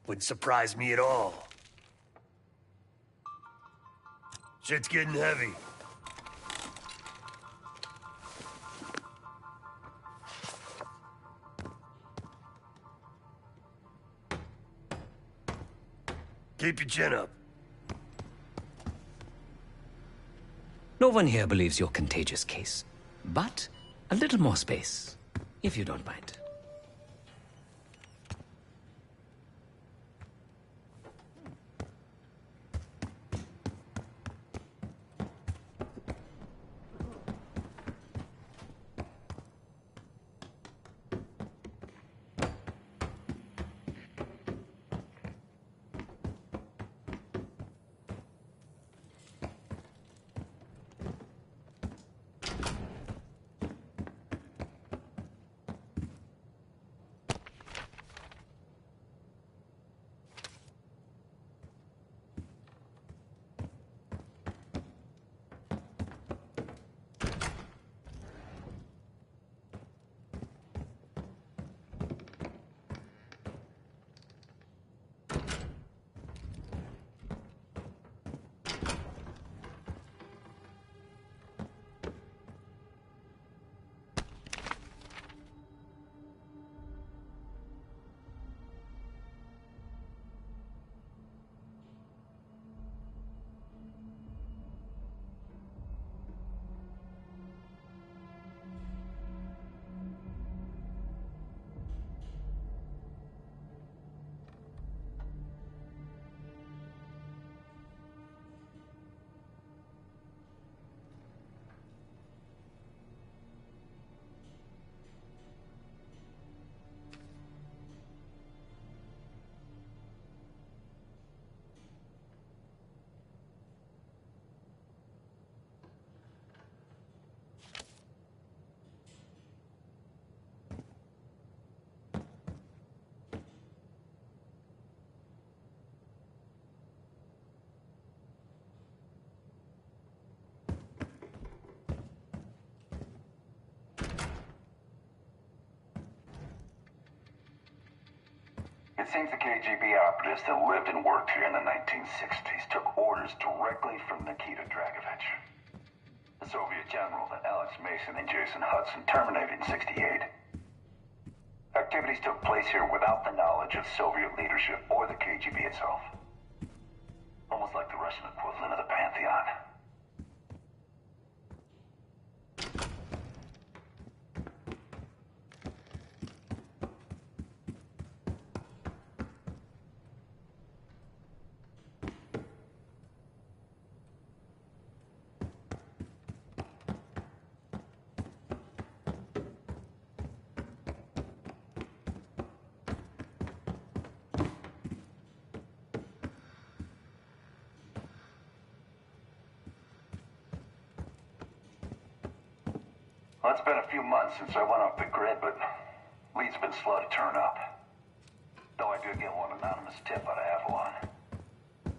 D: Wouldn't surprise me at all. Shit's getting heavy. Keep your chin up.
C: No one here believes your contagious case. But a little more space, if you don't mind.
J: It seems the KGB operatives that lived and worked here in the 1960s took orders directly from Nikita Dragovich, the Soviet general that Alex Mason and Jason Hudson terminated in '68. Activities took place here without the knowledge of Soviet leadership or the KGB itself. Almost like the Russian equivalent of the Pantheon. Well, it's been a few months since I went off the grid, but leads have been slow to turn up. Though I did get one anonymous tip out of Avalon.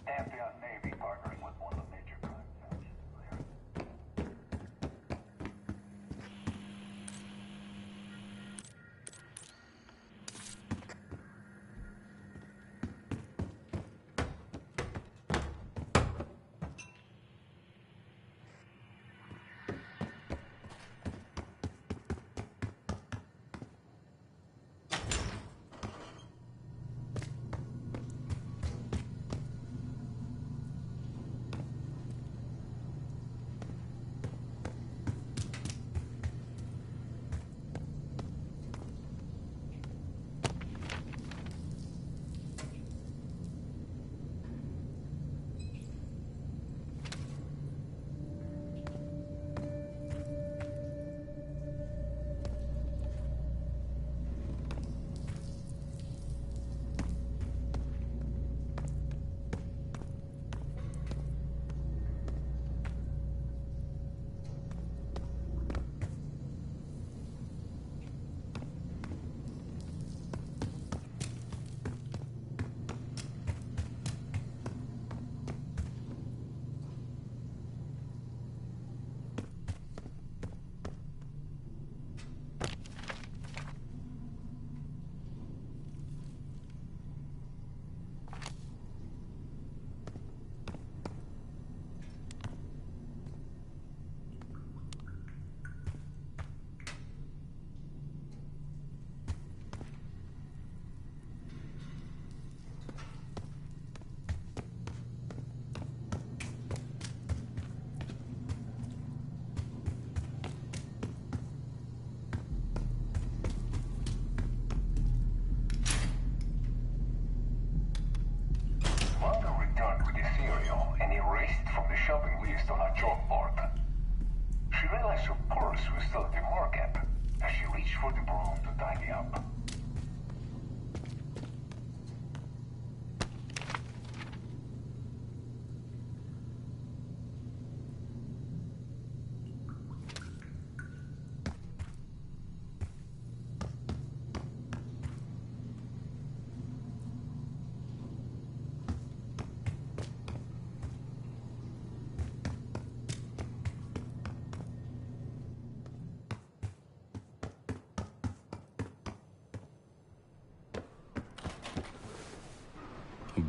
J: Pantheon Navy partnering with one of the major crime factions. Shopping list on her chalkboard. She realized her purse was still at the market as she reached for the broom to tidy up.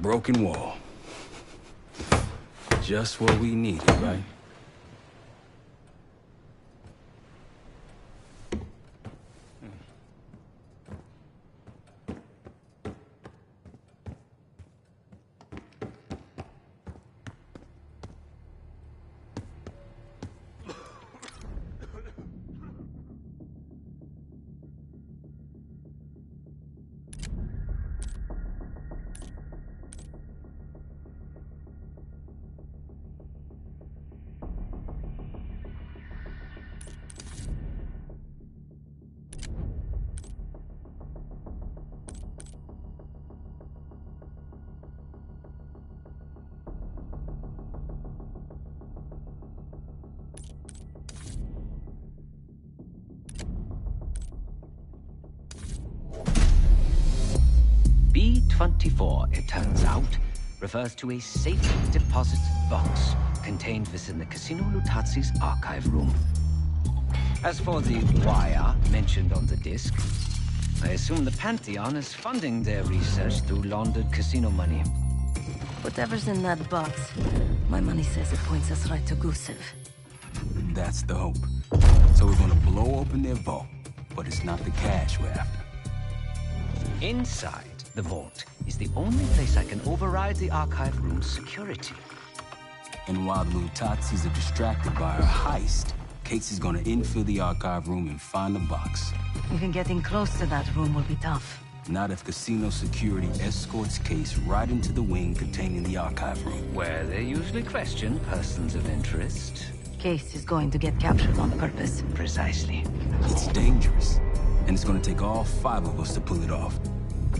A: Broken wall. Just what we needed, right?
C: B-24, it turns out, refers to a safe deposit box contained within the Casino Lutazi's archive room. As for the wire mentioned on the disc, I assume the Pantheon is funding their research through laundered casino money.
B: Whatever's in that box, my money says it points us right to Gusev.
A: That's the hope. So we're gonna blow open their vault, but it's not the cash we're after.
C: Inside the vault is the only place I can override the archive room's security.
A: And while the Lutazis are distracted by our heist, Casey's gonna infill the archive room and find the box.
B: Even getting close to that room will be tough.
A: Not if casino security escorts Case right into the wing containing the archive room.
C: Where they usually question persons of interest.
B: Case is going to get captured on purpose.
C: Precisely.
A: It's dangerous, and it's gonna take all 5 of us to pull it off.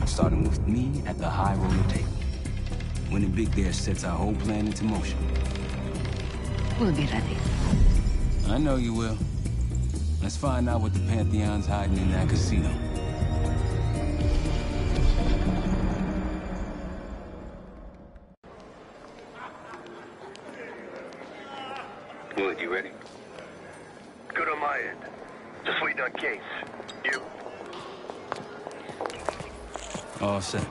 A: Starting with me at the high roller table. Winning big there sets our whole plan into motion.
B: We'll be ready.
A: I know you will. Let's find out what the Pantheon's hiding in that casino.
E: Wood, you ready?
D: Good on my end. Just waiting on Case. You?
A: All set.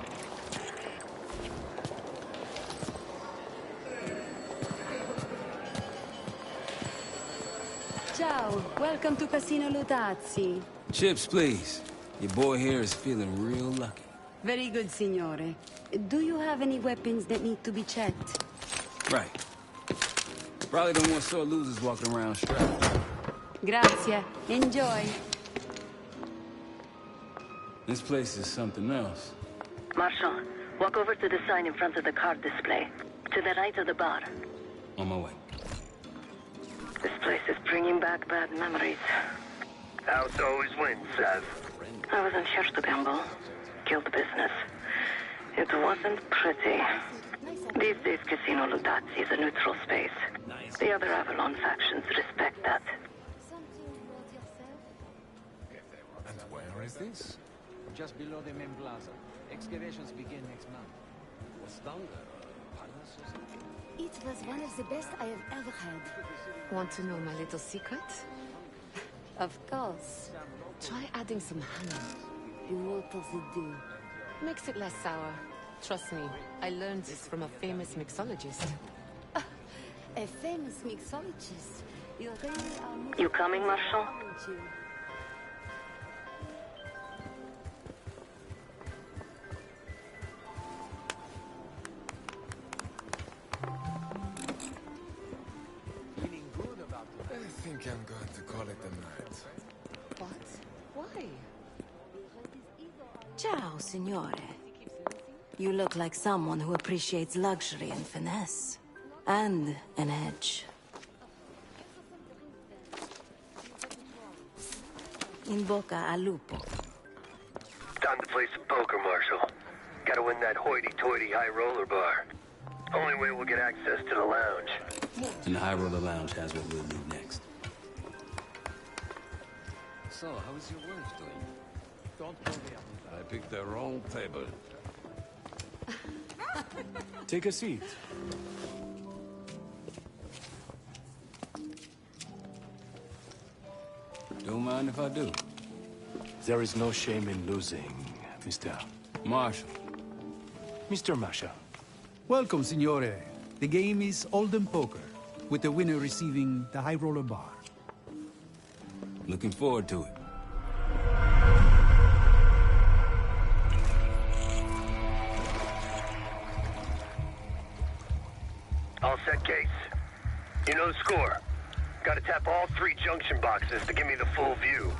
O: Ciao, welcome to Casino Lutazzi.
A: Chips, please. Your boy here is feeling real lucky.
O: Very good, signore. Do you have any weapons that need to be checked?
A: Right. Probably don't want sore losers walking around strapped.
O: Grazie. Enjoy.
A: This place is something else.
P: Marshal, walk over to the sign in front of the card display. To the right of the bar.
A: On my way.
P: This place is bringing back bad memories.
D: House always wins, Sav.
P: I wasn't here to gamble. Guild business. It wasn't pretty. These days, Casino Lutazzi is a neutral space. The other Avalon factions respect that.
Q: And where is this?
R: Just below the main plaza. Excavations begin next month.
S: It was one of the best I have ever had.
T: Want to know my little secret?
S: Of course.
T: Try adding some honey.
S: What does it do?
T: Makes it less sour. Trust me, I learned this from a famous mixologist.
S: A famous mixologist. You really are...
P: You coming, Marshal?
Q: I think I'm going to call it a night.
T: What? Why?
B: Ciao, signore. You look like someone who appreciates luxury and finesse. And an edge. In bocca al lupo.
D: Time to play some poker, Marshal. Gotta win that hoity-toity high roller bar. Only way we'll get access to the lounge.
A: And the High Roller Lounge has what we'll need next.
R: So, how is your wife doing? Don't go there.
Q: I picked the wrong table.
U: Take a seat.
A: Don't mind if I do.
U: There is no shame in losing, Mr.
A: Marshal.
U: Mr. Masha.
V: Welcome, signore. The game is Hold'em Poker, with the winner receiving the High Roller Bar.
A: Looking forward to it.
D: All set, Case. You know the score. Gotta tap all 3 junction boxes to give me the full view.